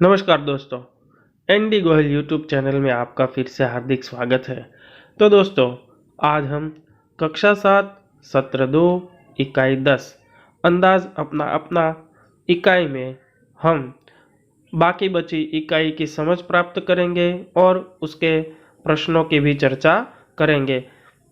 नमस्कार दोस्तों, ND Goyal YouTube channel में आपका फिर से हार्दिक स्वागत है। तो दोस्तों, आज हम कक्षा 7 सत्र 2 इकाई 10 अंदाज अपना अपना इकाई में हम बाकी बची इकाई की समझ प्राप्त करेंगे और उसके प्रश्नों की भी चर्चा करेंगे।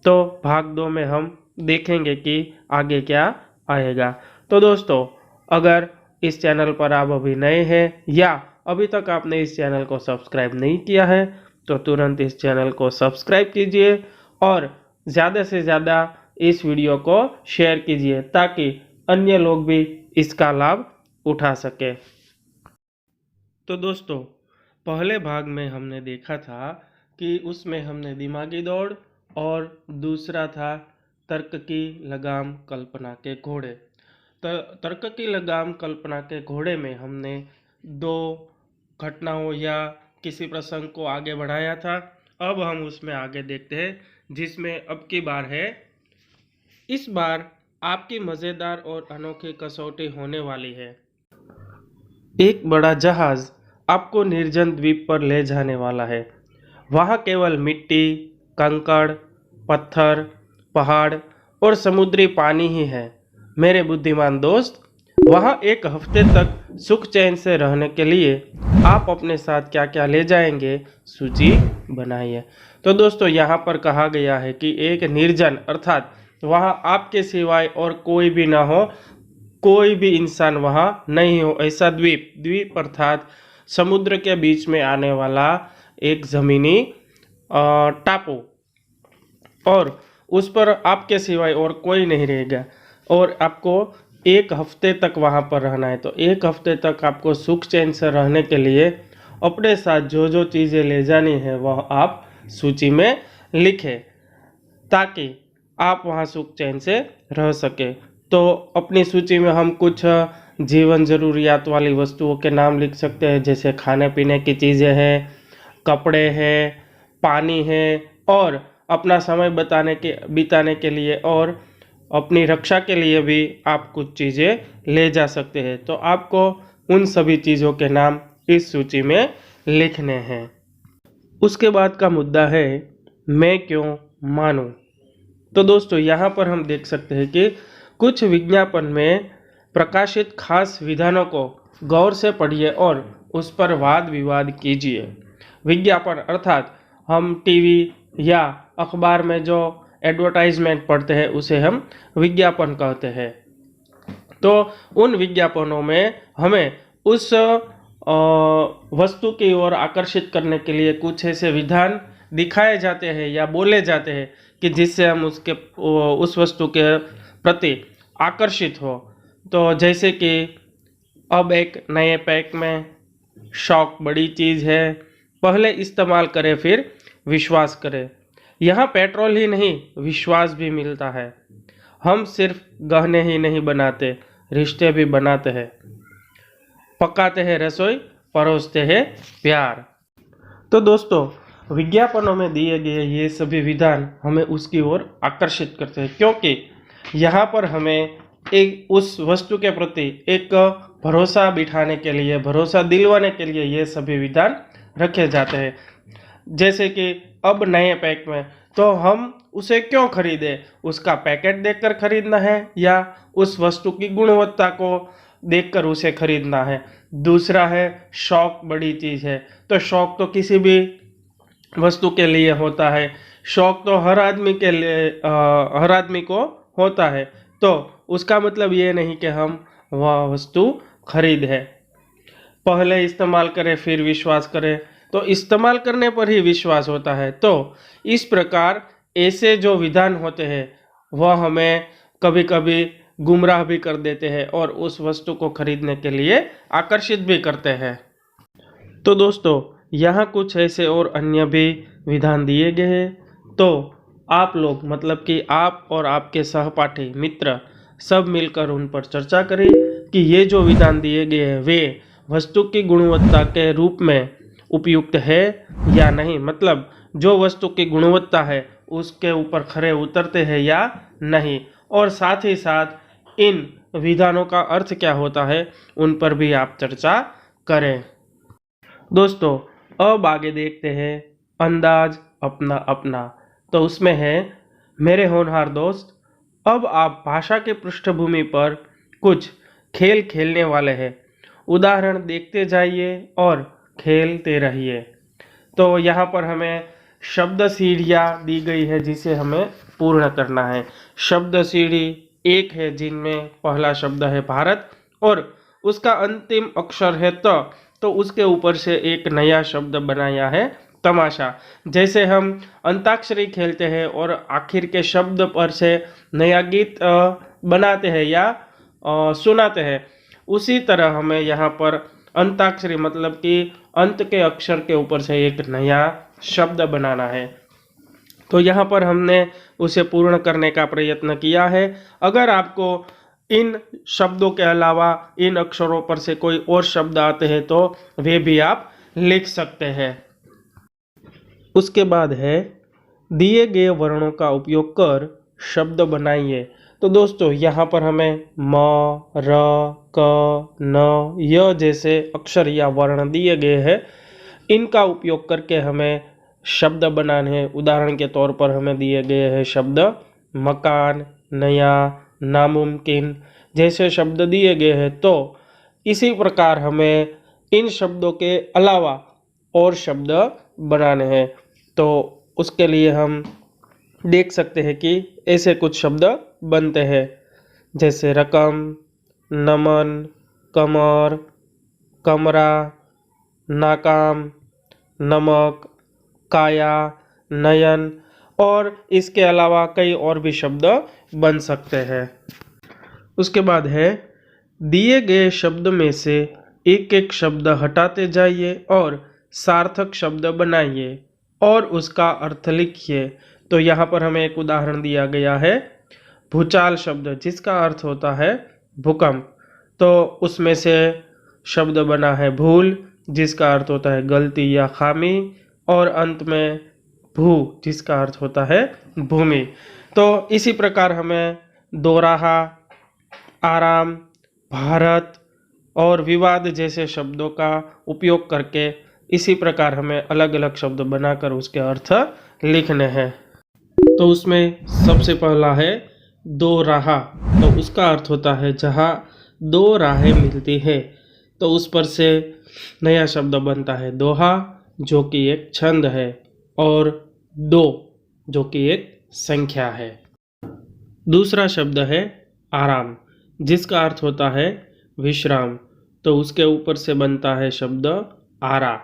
तो भाग 2 में हम देखेंगे कि आगे क्या आएगा। तो दोस्तों, अगर इस चैनल पर आप अभी नए हैं या अभी तक आपने इस चैनल को सब्सक्राइब नहीं किया है तो तुरंत इस चैनल को सब्सक्राइब कीजिए और ज़्यादा से ज़्यादा इस वीडियो को शेयर कीजिए ताकि अन्य लोग भी इसका लाभ उठा सके। तो दोस्तों, पहले भाग में हमने देखा था कि उसमें हमने दिमागी दौड़ और दूसरा था तर्क की लगाम कल्पना के घोड़े। तर्क की लगाम कल्पना के घोड़े में हमने दो घटनाओं या किसी प्रसंग को आगे बढ़ाया था। अब हम उसमें आगे देखते हैं जिसमें अब की बार है, इस बार आपकी मज़ेदार और अनोखी कसौटी होने वाली है। एक बड़ा जहाज आपको निर्जन द्वीप पर ले जाने वाला है। वहाँ केवल मिट्टी, कंकड़, पत्थर, पहाड़ और समुद्री पानी ही है। मेरे बुद्धिमान दोस्त, वहाँ एक हफ्ते तक सुख चैन से रहने के लिए आप अपने साथ क्या क्या ले जाएंगे, सूची बनाइए। तो दोस्तों, यहाँ पर कहा गया है कि एक निर्जन अर्थात वहाँ आपके सिवाय और कोई भी ना हो, कोई भी इंसान वहाँ नहीं हो, ऐसा द्वीप अर्थात समुद्र के बीच में आने वाला एक ज़मीनी टापू, और उस पर आपके सिवाय और कोई नहीं रहेगा और आपको एक हफ्ते तक वहाँ पर रहना है। तो एक हफ्ते तक आपको सुख चैन से रहने के लिए अपने साथ जो जो चीज़ें ले जानी है वह आप सूची में लिखें ताकि आप वहाँ सुख चैन से रह सके। तो अपनी सूची में हम कुछ जीवन ज़रूरियात वाली वस्तुओं के नाम लिख सकते हैं, जैसे खाने पीने की चीज़ें हैं, कपड़े हैं, पानी है और अपना समय बिताने के लिए और अपनी रक्षा के लिए भी आप कुछ चीज़ें ले जा सकते हैं। तो आपको उन सभी चीज़ों के नाम इस सूची में लिखने हैं। उसके बाद का मुद्दा है, मैं क्यों मानूं। तो दोस्तों, यहाँ पर हम देख सकते हैं कि कुछ विज्ञापन में प्रकाशित खास विधानों को गौर से पढ़िए और उस पर वाद विवाद कीजिए। विज्ञापन अर्थात हम टीवी या अखबार में जो एडवर्टाइजमेंट पढ़ते हैं उसे हम विज्ञापन कहते हैं। तो उन विज्ञापनों में हमें उस वस्तु की ओर आकर्षित करने के लिए कुछ ऐसे विधान दिखाए जाते हैं या बोले जाते हैं कि जिससे हम उस वस्तु के प्रति आकर्षित हो। तो जैसे कि अब एक नए पैक में शौक बड़ी चीज़ है, पहले इस्तेमाल करें फिर विश्वास करें। यहाँ पेट्रोल ही नहीं, विश्वास भी मिलता है। हम सिर्फ गहने ही नहीं बनाते, रिश्ते भी बनाते हैं। पकाते हैं रसोई, परोसते हैं प्यार। तो दोस्तों, विज्ञापनों में दिए गए ये सभी विधान हमें उसकी ओर आकर्षित करते हैं, क्योंकि यहाँ पर हमें एक उस वस्तु के प्रति एक भरोसा बिठाने के लिए, भरोसा दिलवाने के लिए ये सभी विधान रखे जाते हैं। जैसे कि अब नए पैक में, तो हम उसे क्यों खरीदें, उसका पैकेट देखकर खरीदना है या उस वस्तु की गुणवत्ता को देखकर उसे खरीदना है। दूसरा है, शौक बड़ी चीज़ है। तो शौक तो किसी भी वस्तु के लिए होता है, शौक तो हर आदमी के लिए हर आदमी को होता है। तो उसका मतलब ये नहीं कि हम वह वस्तु खरीद है। पहले इस्तेमाल करें फिर विश्वास करें, तो इस्तेमाल करने पर ही विश्वास होता है। तो इस प्रकार ऐसे जो विधान होते हैं वह हमें कभी कभी गुमराह भी कर देते हैं और उस वस्तु को खरीदने के लिए आकर्षित भी करते हैं। तो दोस्तों, यहाँ कुछ ऐसे और अन्य भी विधान दिए गए हैं। तो आप लोग, मतलब कि आप और आपके सहपाठी मित्र सब मिलकर उन पर चर्चा करें कि ये जो विधान दिए गए हैं वे वस्तु की गुणवत्ता के रूप में उपयुक्त है या नहीं। मतलब जो वस्तु की गुणवत्ता है उसके ऊपर खरे उतरते हैं या नहीं, और साथ ही साथ इन विधानों का अर्थ क्या होता है उन पर भी आप चर्चा करें। दोस्तों अब आगे देखते हैं अंदाज अपना अपना। तो उसमें है मेरे होनहार दोस्त, अब आप भाषा के पृष्ठभूमि पर कुछ खेल खेलने वाले हैं। उदाहरण देखते जाइए और खेलते रहिए। तो यहाँ पर हमें शब्द सीढ़ियाँ दी गई है जिसे हमें पूर्ण करना है। शब्द सीढ़ी एक है जिनमें पहला शब्द है भारत और उसका अंतिम अक्षर है त, तो उसके ऊपर से एक नया शब्द बनाया है तमाशा। जैसे हम अंताक्षरी खेलते हैं और आखिर के शब्द पर से नया गीत बनाते हैं या सुनाते हैं, उसी तरह हमें यहाँ पर अंताक्षरी मतलब कि अंत के अक्षर के ऊपर से एक नया शब्द बनाना है। तो यहाँ पर हमने उसे पूर्ण करने का प्रयत्न किया है। अगर आपको इन शब्दों के अलावा इन अक्षरों पर से कोई और शब्द आते हैं तो वे भी आप लिख सकते हैं। उसके बाद है दिए गए वर्णों का उपयोग कर शब्द बनाइए। तो दोस्तों यहाँ पर हमें म, र, क, न, य जैसे अक्षर या वर्ण दिए गए हैं। इनका उपयोग करके हमें शब्द बनाने हैं। उदाहरण के तौर पर हमें दिए गए हैं शब्द मकान, नया, नामुमकिन जैसे शब्द दिए गए हैं। तो इसी प्रकार हमें इन शब्दों के अलावा और शब्द बनाने हैं। तो उसके लिए हम देख सकते हैं कि ऐसे कुछ शब्द बनते हैं जैसे रकम, नमन, कमर, कमरा, नाकाम, नमक, काया, नयन और इसके अलावा कई और भी शब्द बन सकते हैं। उसके बाद है दिए गए शब्द में से एक एक शब्द हटाते जाइए और सार्थक शब्द बनाइए और उसका अर्थ लिखिए। तो यहाँ पर हमें एक उदाहरण दिया गया है भूचाल शब्द जिसका अर्थ होता है भूकंप। तो उसमें से शब्द बना है भूल जिसका अर्थ होता है गलती या खामी और अंत में भू जिसका अर्थ होता है भूमि। तो इसी प्रकार हमें दोराहा, आराम, भारत और विवाद जैसे शब्दों का उपयोग करके इसी प्रकार हमें अलग अलग शब्द बनाकर उसके अर्थ लिखने हैं। तो उसमें सबसे पहला है दो राह। तो उसका अर्थ होता है जहाँ दो राहें मिलती है। तो उस पर से नया शब्द बनता है दोहा जो कि एक छंद है और दो जो कि एक संख्या है। दूसरा शब्द है आराम जिसका अर्थ होता है विश्राम। तो उसके ऊपर से बनता है शब्द आरा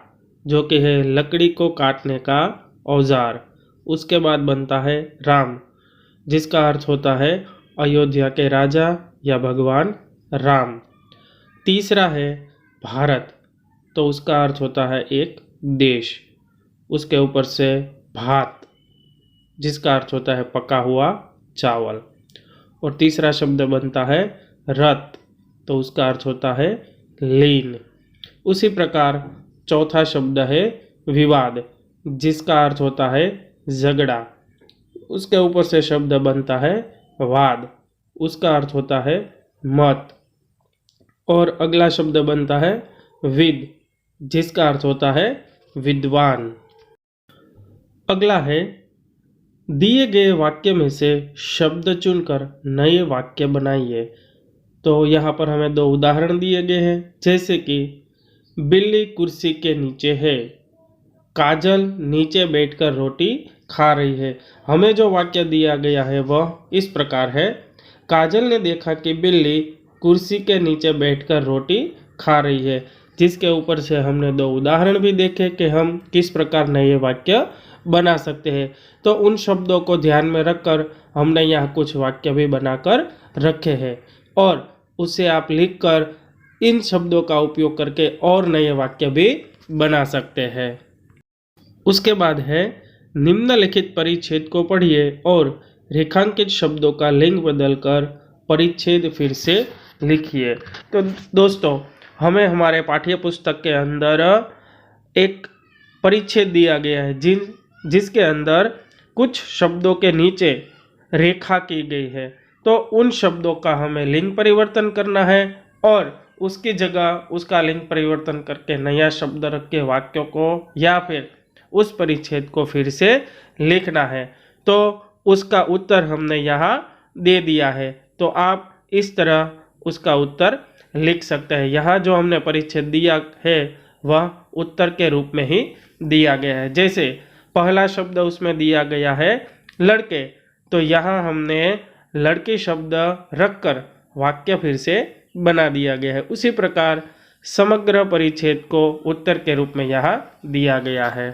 जो कि है लकड़ी को काटने का औजार। उसके बाद बनता है राम जिसका अर्थ होता है अयोध्या के राजा या भगवान राम। तीसरा है भारत। तो उसका अर्थ होता है एक देश। उसके ऊपर से भात जिसका अर्थ होता है पका हुआ चावल। और तीसरा शब्द बनता है रत। तो उसका अर्थ होता है लीन। उसी प्रकार चौथा शब्द है विवाद जिसका अर्थ होता है झगड़ा। उसके ऊपर से शब्द बनता है वाद। उसका अर्थ होता है मत। और अगला शब्द बनता है विद जिसका अर्थ होता है विद्वान। अगला है दिए गए वाक्य में से शब्द चुनकर नए वाक्य बनाइए। तो यहाँ पर हमें दो उदाहरण दिए गए हैं जैसे कि बिल्ली कुर्सी के नीचे है, काजल नीचे बैठकर रोटी खा रही है। हमें जो वाक्य दिया गया है वह इस प्रकार है काजल ने देखा कि बिल्ली कुर्सी के नीचे बैठकर रोटी खा रही है। जिसके ऊपर से हमने दो उदाहरण भी देखे कि हम किस प्रकार नए वाक्य बना सकते हैं। तो उन शब्दों को ध्यान में रखकर हमने यहाँ कुछ वाक्य भी बनाकर रखे हैं और उसे आप लिखकर इन शब्दों का उपयोग करके और नए वाक्य भी बना सकते हैं। उसके बाद है निम्नलिखित परिच्छेद को पढ़िए और रेखांकित शब्दों का लिंग बदलकर परिच्छेद फिर से लिखिए। तो दोस्तों हमें हमारे पाठ्य पुस्तक के अंदर एक परिच्छेद दिया गया है जिसके अंदर कुछ शब्दों के नीचे रेखा की गई है। तो उन शब्दों का हमें लिंग परिवर्तन करना है और उसकी जगह उसका लिंग परिवर्तन करके नया शब्द रख के वाक्यों को या फिर उस परिच्छेद को फिर से लिखना है। तो उसका उत्तर हमने यहाँ दे दिया है। तो आप इस तरह उसका उत्तर लिख सकते हैं। यहाँ जो हमने परिच्छेद दिया है वह उत्तर के रूप में ही दिया गया है। जैसे पहला शब्द उसमें दिया गया है लड़के, तो यहाँ हमने लड़के शब्द रखकर वाक्य फिर से बना दिया गया है। उसी प्रकार समग्र परिच्छेद को उत्तर के रूप में यहाँ दिया गया है।